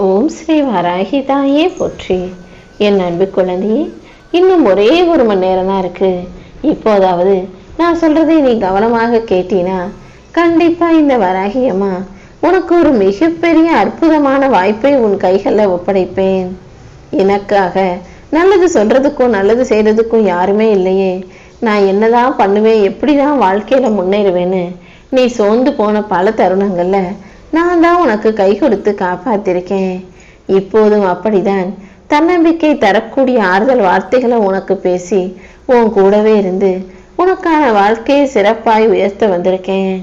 ஓம் ஸ்ரீ வராகி தாயே போற்றி. என் அன்பு குழந்தையே, இன்னும் ஒரே ஒரு மணி நேரம் தான் இருக்கு. இப்போதாவது நான் சொல்றதை நீ கவனமாக கேட்டினா கண்டிப்பா இந்த வராகி அம்மா உனக்கு ஒரு மிகப்பெரிய அற்புதமான வாய்ப்பை உன் கைகளில் ஒப்படைப்பேன். எனக்காக நல்லது சொல்றதுக்கும் நல்லது செய்யறதுக்கும் யாருமே இல்லையே. நான் என்னதான் பண்ணுவேன், எப்படிதான் வாழ்க்கையில முன்னேறுவேன்னு நீ சோர்ந்து போன பல தருணங்கள்ல நான் தான் உனக்கு கை கொடுத்து காப்பாத்திருக்கேன். இப்போதும் அப்படிதான் தன்னம்பிக்கை தரக்கூடிய ஆறுதல் வார்த்தைகளை உனக்கு பேசி உன் கூடவே இருந்து உனக்கான வாழ்க்கையை சிறப்பாய் உயர்த்த வந்திருக்கேன்.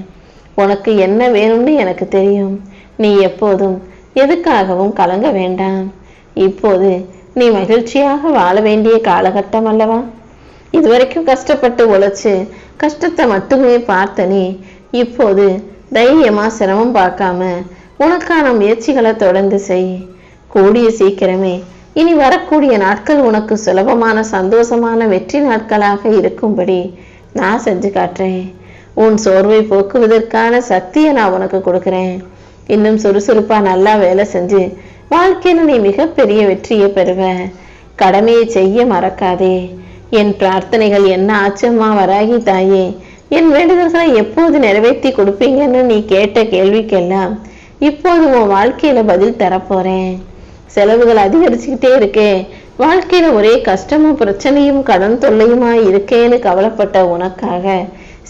உனக்கு என்ன வேணும்னு எனக்கு தெரியும். நீ எப்போதும் எதுக்காகவும் கலங்க வேண்டாம். இப்போது நீ மகிழ்ச்சியாக வாழ வேண்டிய காலகட்டம் அல்லவா? இதுவரைக்கும் கஷ்டப்பட்டு உழைச்சு கஷ்டத்தை மட்டுமே பார்த்த நீ இப்போது தைரியமா சிரமம் பார்க்காம உனக்கான முயற்சிகளை தொடர்ந்து செய். கூடிய சீக்கிரமே இனி வரக்கூடிய நாட்கள் உனக்கு சுலபமான சந்தோஷமான வெற்றி நாட்களாக இருக்கும்படி நான் செஞ்சு காட்டுறேன். உன் சோர்வை போக்குவதற்கான சக்தியை நான் உனக்கு கொடுக்குறேன். இன்னும் சுறுசுறுப்பா நல்லா வேலை செஞ்சு வாழ்க்கையில நீ மிகப்பெரிய வெற்றியை பெறுவ. கடமையை செய்ய மறக்காதே. என் பிரார்த்தனைகள் என்ன ஆச்சம்மா வராகி தாயே, என் வேண்டுதல்களை எப்போது நிறைவேற்றி கொடுப்பீங்கன்னு நீ கேட்ட கேள்விக்கெல்லாம் இப்போது உன் வாழ்க்கையில பதில் தரப்போறேன். செலவுகள் அதிகரிச்சுக்கிட்டே இருக்கே, வாழ்க்கையில ஒரே கஷ்டமும் பிரச்சனையும் கடன் தொல்லையுமா இருக்கேன்னு கவலைப்பட்ட உனக்காக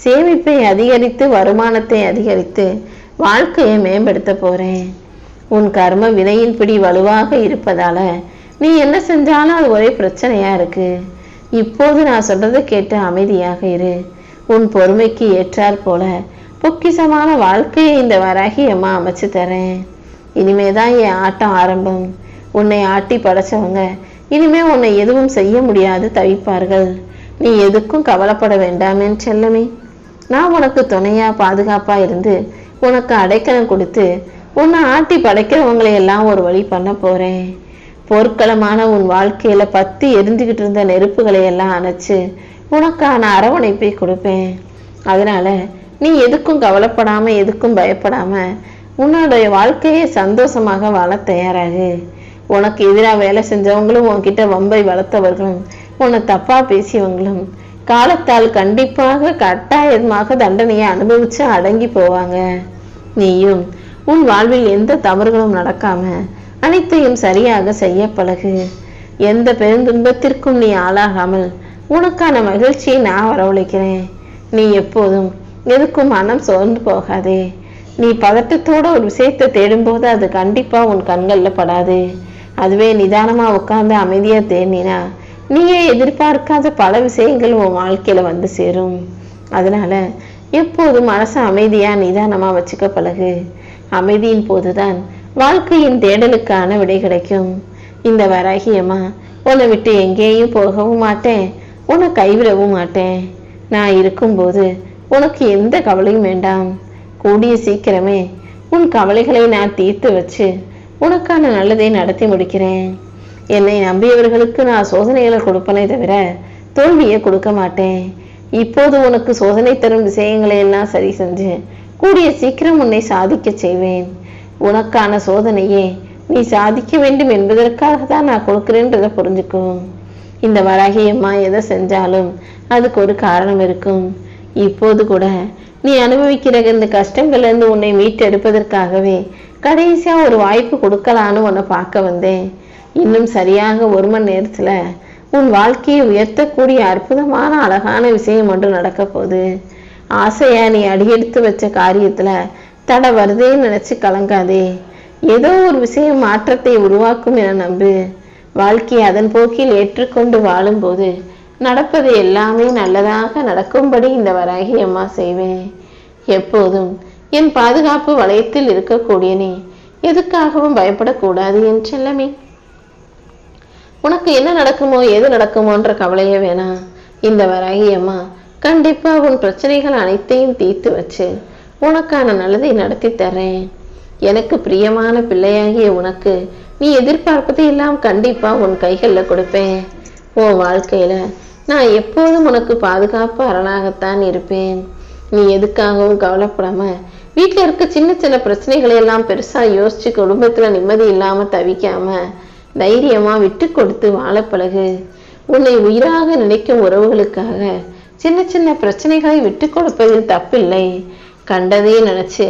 சேமிப்பை அதிகரித்து வருமானத்தை அதிகரித்து வாழ்க்கையை மேம்படுத்த போறேன். உன் கர்ம வினையின் பிடி வலுவாக இருப்பதால நீ என்ன செஞ்சாலும் அது ஒரே பிரச்சனையா இருக்கு. இப்போது நான் சொல்றதை கேட்டு அமைதியாக இரு. உன் பொறுமைக்கு ஏற்றாற் போல பொக்கிசமான வாழ்க்கையை இந்த வராகி அம்மா அமைச்சு தரேன். இனிமேதான் என் ஆட்டம் ஆரம்பம். உன்னை ஆட்டி படைச்சவங்க இனிமே உன்னை எதுவும் செய்ய முடியாது தவிப்பார்கள். நீ எதுக்கும் கவலைப்பட வேண்டாமேன் செல்லமே. நான் உனக்கு துணையா பாதுகாப்பா இருந்து உனக்கு அடைக்கலம் கொடுத்து உன்னை ஆட்டி படைக்கிறவங்களை எல்லாம் ஒரு வழி பண்ண போறேன். போர்க்களமான உன் வாழ்க்கையில பத்தி எரிஞ்சுக்கிட்டு இருந்த நெருப்புகளை எல்லாம் அணைச்சு உனக்கான அரவணைப்பை கொடுப்பேன். அதனால நீ எதுக்கும் கவலைப்படாம எதுக்கும் பயப்படாம உன்னுடைய வாழ்க்கையை சந்தோஷமாக வாழ தயாராகு. உனக்கு எதிராக வேலை செஞ்சவங்களும் உன்கிட்ட வம்பை வளர்த்தவர்களும் உன்னை தப்பா பேசியவங்களும் காலத்தால் கண்டிப்பாக கட்டாயமாக தண்டனையை அனுபவிச்சு அடங்கி போவாங்க. நீயும் உன் வாழ்வில் எந்த தவறுகளும் நடக்காம அனைத்தையும் சரியாக செய்ய பழகு. எந்த பெருந்துன்பத்திற்கும் நீ ஆளாகாமல் உனக்கான மகிழ்ச்சியை நான் வரவழைக்கிறேன். நீ எப்போதும் எதுக்கும் மனம் சோர்ந்து போகாதே. நீ பதட்டத்தோட ஒரு விஷயத்தை தேடும்போது அது கண்டிப்பா உன் கண்கள்ல படாது. அதுவே நிதானமா உட்கார்ந்து அமைதியா தேடினா நீயே எதிர்பார்க்காத பல விஷயங்கள் உன் வாழ்க்கையில வந்து சேரும். அதனால எப்போதும் மனசை அமைதியா நிதானமா வச்சுக்க பழகு. அமைதியின் போதுதான் வாழ்க்கையின் தேடலுக்கான விடை கிடைக்கும். இந்த வராகியம்மா உன்னை விட்டு எங்கேயும் போகவும் மாட்டேன், உன்னை கைவிடவும் மாட்டேன். நான் இருக்கும்போது உனக்கு எந்த கவலையும் வேண்டாம். கூடிய சீக்கிரமே உன் கவலைகளை நான் தீர்த்து வச்சு உனக்கான நல்லதை நடத்தி முடிக்கிறேன். என்னை நம்பியவர்களுக்கு நான் சோதனைகளை கொடுப்பனே தவிர தோல்வியை கொடுக்க மாட்டேன். இப்போது உனக்கு சோதனை தரும் விஷயங்களை எல்லாம் சரி செஞ்சு கூடிய சீக்கிரம் உன்னை சாதிக்க செய்வேன். உனக்கான சோதனையே நீ சாதிக்க வேண்டும் என்பதற்காக தான் நான் கொடுக்கிறேன்றதை புரிஞ்சுக்கும். இந்த வராகி அம்மா எதை செஞ்சாலும் அதுக்கு ஒரு காரணம் இருக்கும். இப்போது கூட நீ அனுபவிக்கிற இந்த கஷ்டங்கள்ல இருந்து உன்னை மீட்டெடுப்பதற்காகவே கடைசியா ஒரு வாய்ப்பு கொடுக்கலான்னு உன்னை பார்க்க வந்தேன். இன்னும் சரியாக ஒரு மணி நேரத்துல உன் வாழ்க்கையை உயர்த்தக்கூடிய அற்புதமான அழகான விஷயம் ஒன்று நடக்க போகுது. ஆசையா நீ அடியெடுத்து வச்ச காரியத்துல தடை வருதேன்னு நினைச்சு கலங்காதே. ஏதோ ஒரு விஷயம் மாற்றத்தை உருவாக்கும் என நம்பு. வாழ்க்கையை அதன் போக்கில் ஏற்றுக்கொண்டு வாழும்போது நடப்பது எல்லாமே நல்லதாக நடக்கும்படி இந்த வராகி அம்மா செய்வேன். எப்போதும் என் பாதுகாப்பு வளையத்தில் இருக்கக்கூடிய நீ எதுக்காகவும் பயப்படக்கூடாது என் செல்லமே. உனக்கு என்ன நடக்குமோ எது நடக்குமோன்ற கவலையே வேணாம். இந்த வராகி அம்மா கண்டிப்பா உன் பிரச்சனைகள் அனைத்தையும் தீர்த்து வச்சு உனக்கான நல்லதை நடத்தி தர்றேன். எனக்கு பிரியமான பிள்ளையாகிய உனக்கு நீ எதிர்பார்ப்பதை எல்லாம் கண்டிப்பா உன் கைகளில் கொடுப்பேன். உன் வாழ்க்கையில நான் எப்போதும் உனக்கு பாதுகாப்பு அரணாகத்தான் இருப்பேன். நீ எதுக்காகவும் கவலைப்படாம வீட்டில் இருக்க சின்ன சின்ன பிரச்சனைகளை எல்லாம் பெருசா யோசிச்சு குடும்பத்துல நிம்மதி இல்லாம தவிக்காம தைரியமா விட்டு கொடுத்து வாழ பழகு. உன்னை உயிராக நினைக்கும் உறவுகளுக்காக சின்ன சின்ன பிரச்சனைகளை விட்டு கொடுப்பதில் தப்பில்லை. கண்டதே நினைச்சு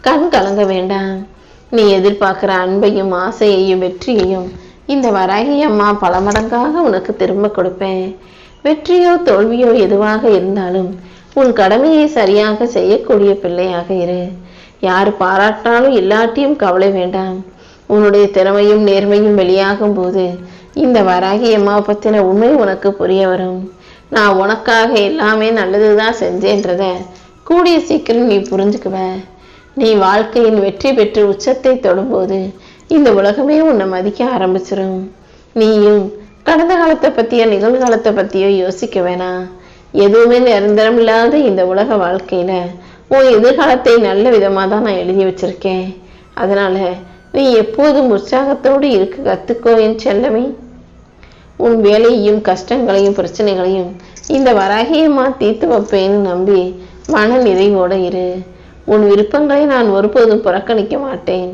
கண் கலங்க வேண்டாம். நீ எதிர்பார்க்கிற அன்பையும் ஆசையையும் வெற்றியையும் இந்த வராகி அம்மா பல மடங்காக உனக்கு திரும்ப கொடுப்பேன். வெற்றியோ தோல்வியோ எதுவாக இருந்தாலும் உன் கடமையை சரியாக செய்யக்கூடிய பிள்ளையாக இரு. யார் பாராட்டினாலும் இல்லாட்டியும் கவலை வேண்டாம். உன்னுடைய திறமையும் நேர்மையும் வெளியாகும் போது இந்த வராகி அம்மா பத்தின உண்மை உனக்கு புரிய வரும். நான் உனக்காக எல்லாமே நல்லதுதான் செஞ்சேன்றத கூடிய சீக்கிரம் நீ புரிஞ்சுக்குவ. நீ வாழ்க்கையின் வெற்றி பெற்று உச்சத்தை தொடும்போது இந்த உலகமே உன்னை மதிக்க ஆரம்பிச்சிடும். நீயும் கடந்த காலத்தை பத்தியோ நிகழ்காலத்தை பத்தியோ யோசிக்க வேணாம். எதுவுமே நிரந்தரம் இல்லாத இந்த உலக வாழ்க்கையில உன் எதிர்காலத்தை நல்ல விதமா தான் நான் எழுதி வச்சிருக்கேன். அதனால நீ எப்போதும் உற்சாகத்தோடு இருக்க கத்துக்கோ என் செல்லமே. உன் வேலையையும் கஷ்டங்களையும் பிரச்சனைகளையும் இந்த வராகியம்மா தீர்த்து வைப்பேன்னு நம்பி மன நிறைவோட இரு. உன் விருப்பங்களை நான் ஒருபோதும் புறக்கணிக்க மாட்டேன்.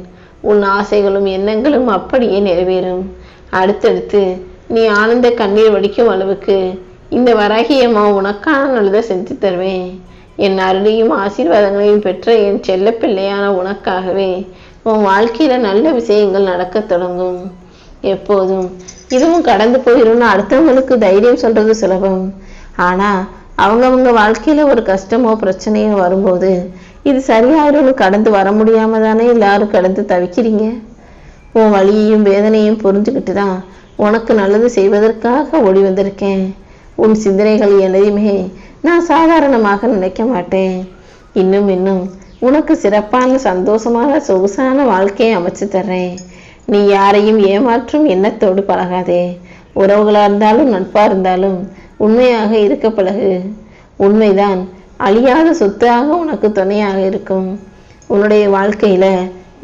உன் ஆசைகளும் எண்ணங்களும் அப்படியே நிறைவேறும். அடுத்தடுத்து நீ ஆனந்த கண்ணீர் வடிக்கும் அளவுக்கு இந்த வராகியம்மா உனக்கான நல்லதை செஞ்சு தருவேன். என் அருளையும் ஆசீர்வாதங்களையும் பெற்ற என் செல்ல பிள்ளையான உனக்காகவே உன் வாழ்க்கையில நல்ல விஷயங்கள் நடக்க தொடங்கும். எப்போதும் இதுவும் கடந்து போயிடும்னு அடுத்தவங்களுக்கு தைரியம் சொல்றது சுலபம். ஆனா அவங்கவுங்க வாழ்க்கையில ஒரு கஷ்டமோ பிரச்சனையோ வரும்போது இது சரியாயிடும்னு கடந்து வர முடியாம தானே எல்லாரும் கடந்து தவிக்கிறீங்க. உன் வலியையும் வேதனையும் புரிஞ்சுக்கிட்டு தான் உனக்கு நல்லது செய்வதற்காக ஓடி வந்திருக்கேன். உன் சிந்தனைகள் எதையுமே நான் சாதாரணமாக நினைக்க மாட்டேன். இன்னும் இன்னும் உனக்கு சிறப்பான சந்தோஷமான சொகுசான வாழ்க்கையை அமைச்சு தர்றேன். நீ யாரையும் ஏமாற்றும் எண்ணத்தோடு பழகாதே. உறவுகளா இருந்தாலும் நட்பா இருந்தாலும் உண்மையாக இருக்க பழகு. உண்மைதான் அழியாத சொத்தாக உனக்கு துணையாக இருக்கும். உன்னுடைய வாழ்க்கையில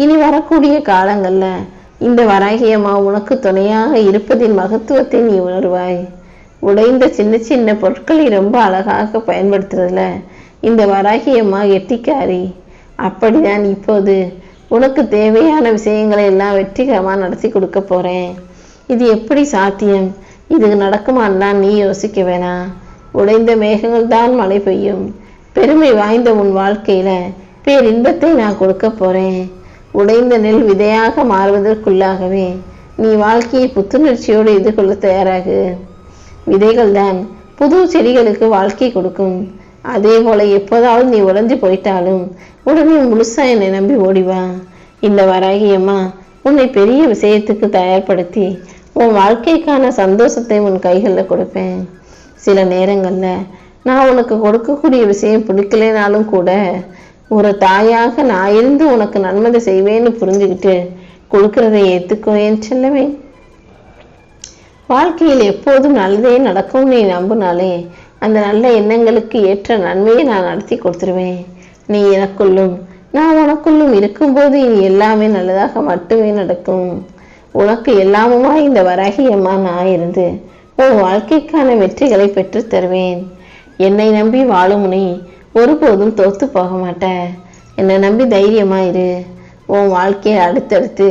இனி வரக்கூடிய காலங்கள்ல இந்த வராகியம்மா உனக்கு துணையாக இருப்பதின் மகத்துவத்தை நீ உணர்வாய். உடைந்த சின்ன சின்ன பொருட்களை ரொம்ப அழகாக பயன்படுத்துறதுல இந்த வராகியம்மா எட்டிக்காரி. அப்படிதான் இப்போது உனக்கு தேவையான விஷயங்களை எல்லாம் வெற்றிகரமா நடத்தி கொடுக்க போறேன். இது எப்படி சாத்தியம்? இது நடக்குமான்லாம் நீ யோசிக்க வேணாம். உடைந்த மேகங்கள் தான் மழை பெய்யும். பெருமை வாய்ந்த உன் வாழ்க்கையில பேரின்பத்தை நான் கொடுக்க போறேன். உடைந்த நெல் விதையாக மாறுவதற்குள்ளாகவே நீ வாழ்க்கையை புத்துணர்ச்சியோடு எதிர்கொள்ள தயாராகு. விதைகள் தான் புது செடிகளுக்கு வாழ்க்கை கொடுக்கும். அதே போல எப்போதாவது நீ உடைஞ்சு போயிட்டாலும் உடனே முழுசா என்னை நம்பி ஓடிவா. இந்த வராகியம்மா உன்னை பெரிய விஷயத்துக்கு தயார்படுத்தி உன் வாழ்க்கைக்கான சந்தோஷத்தை உன் கைகளில் கொடுப்பேன். சில நேரங்கள்ல நான் உனக்கு கொடுக்கக்கூடிய விஷயம் பிடிக்கலைனாலும் கூட ஒரு தாயாக நான் இருந்து உனக்கு நன்மதை செய்வேன்னு புரிஞ்சுக்கிட்டு கொடுக்கறதை ஏத்துக்கோ என் செல்லவே. வாழ்க்கையில் எப்போதும் நல்லதே நடக்கும் நீ நம்பினாலே அந்த நல்ல எண்ணங்களுக்கு ஏற்ற நன்மையை நான் நடத்தி கொடுத்துருவேன். நீ எனக்குள்ளும் நான் உனக்குள்ளும் இருக்கும்போது இனி எல்லாமே நல்லதாக மட்டுமே நடக்கும். உனக்கு எல்லாமுமா இந்த வராகியம்மா நான் இருந்து உன் வாழ்க்கைக்கான வெற்றிகளை பெற்று தருவேன். என்னை நம்பி வாழும் நீ ஒருபோதும் தோத்து போக மாட்ட. என்னை நம்பி தைரியமா இரு. உன் வாழ்க்கையை அடுத்தடுத்து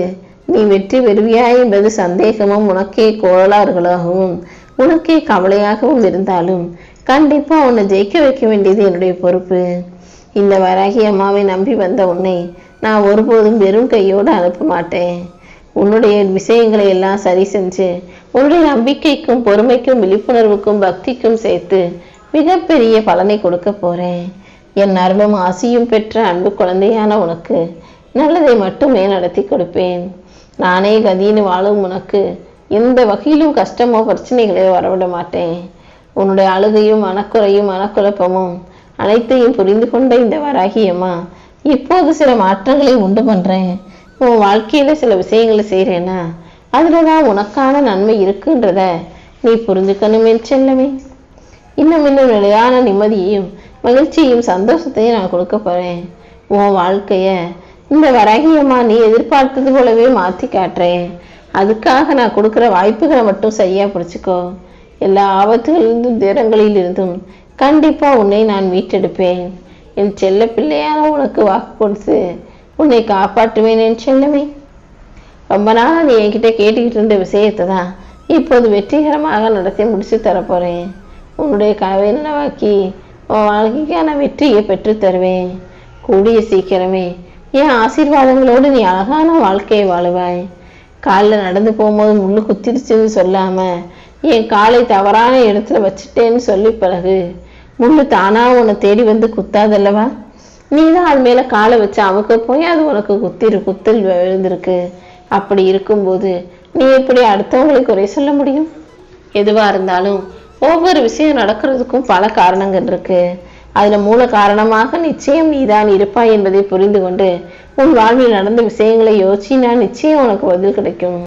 நீ வெற்றி பெறுவியா என்பது சந்தேகமும் உனக்கே கோளாறுகளாகவும் உனக்கே கவலையாகவும் இருந்தாலும் கண்டிப்பா உன்னை ஜெயிக்க வைக்க வேண்டியது என்னுடைய பொறுப்பு. இந்த வராகி அம்மாவை நம்பி வந்த உன்னை நான் ஒருபோதும் வெறும் கையோடு அனுப்ப மாட்டேன். உன்னுடைய விஷயங்களை எல்லாம் சரி செஞ்சு உன்னுடைய நம்பிக்கைக்கும் பொறுமைக்கும் விழிப்புணர்வுக்கும் பக்திக்கும் சேர்த்து மிகப்பெரிய பலனை கொடுக்க போறேன். என் அருளும் ஆசியும் பெற்ற அன்பு குழந்தையான உனக்கு நல்லதை மட்டுமே நடத்தி கொடுப்பேன். நானே கதின்னு வாழும் உனக்கு எந்த வகையிலும் கஷ்டமோ பிரச்சனைகளையோ வரவிட மாட்டேன். உன்னுடைய அழுகையும் மனக்குறையும் மனக்குழப்பமும் அனைத்தையும் புரிந்து கொண்ட இந்த வராகியம்மா இப்போது சில மாற்றங்களை உண்டு பண்றேன். உன் வாழ்க்கையில சில விஷயங்களை செய்யறேன்னா அதுலதான் உனக்கான நன்மை இருக்குன்றத நீ புரிஞ்சுக்கணுமே செல்லமே. இன்னும் நிலையான நிம்மதியையும் மகிழ்ச்சியையும் சந்தோஷத்தையும் நான் கொடுக்க போறேன். உன் வாழ்க்கைய இந்த வராகியம்மா நீ எதிர்பார்த்தது போலவே மாத்தி காட்டுறேன். அதுக்காக நான் கொடுக்குற வாய்ப்புகளை மட்டும் சரியா பிடிச்சுக்கோ. எல்லா ஆபத்துகளிலிருந்தும் துயரங்களில் இருந்தும் கண்டிப்பா உன்னை நான் மீட்டெடுப்பேன். என் செல்ல பிள்ளையான உனக்கு வாக்கு கொடுத்து உன்னை காப்பாற்றுவேன் என் செல்லமே. ரொம்ப நாளாக நீ என்கிட்ட கேட்டுக்கிட்டு இருந்த விஷயத்தை தான் இப்போது வெற்றிகரமாக நடத்தி முடிச்சு தரப்போறேன். உன்னுடைய கனவை நனவாக்கி உன் வாழ்க்கைக்கான வெற்றியை பெற்று தருவேன். கூடிய சீக்கிரமே என் ஆசீர்வாதங்களோடு நீ அழகான வாழ்க்கையை வாழுவாய். காலில் நடந்து போகும்போது முள்ளு குத்திருச்சுன்னு சொல்லாம என் காலை தவறான இடத்துல வச்சுட்டேன்னு சொல்லி பிறகு முள்ளு தானா உன்னை தேடி வந்து குத்தாதல்லவா? நீ தான் அது மேல காலை வச்சு அமுக்க போய் அது உனக்கு குத்தல் விழுந்திருக்கு. அப்படி இருக்கும்போது நீ எப்படி அடுத்தவங்களை குறை சொல்ல முடியும்? எதுவா இருந்தாலும் ஒவ்வொரு விஷயம் நடக்கிறதுக்கும் பல காரணங்கள் இருக்கு. அதுல மூல காரணமாக நிச்சயம் நீதான் இருப்பாய் என்பதை புரிந்து கொண்டு உன் வாழ்வில் நடந்த விஷயங்களை யோசிச்சினா நிச்சயம் உனக்கு பதில் கிடைக்கும்.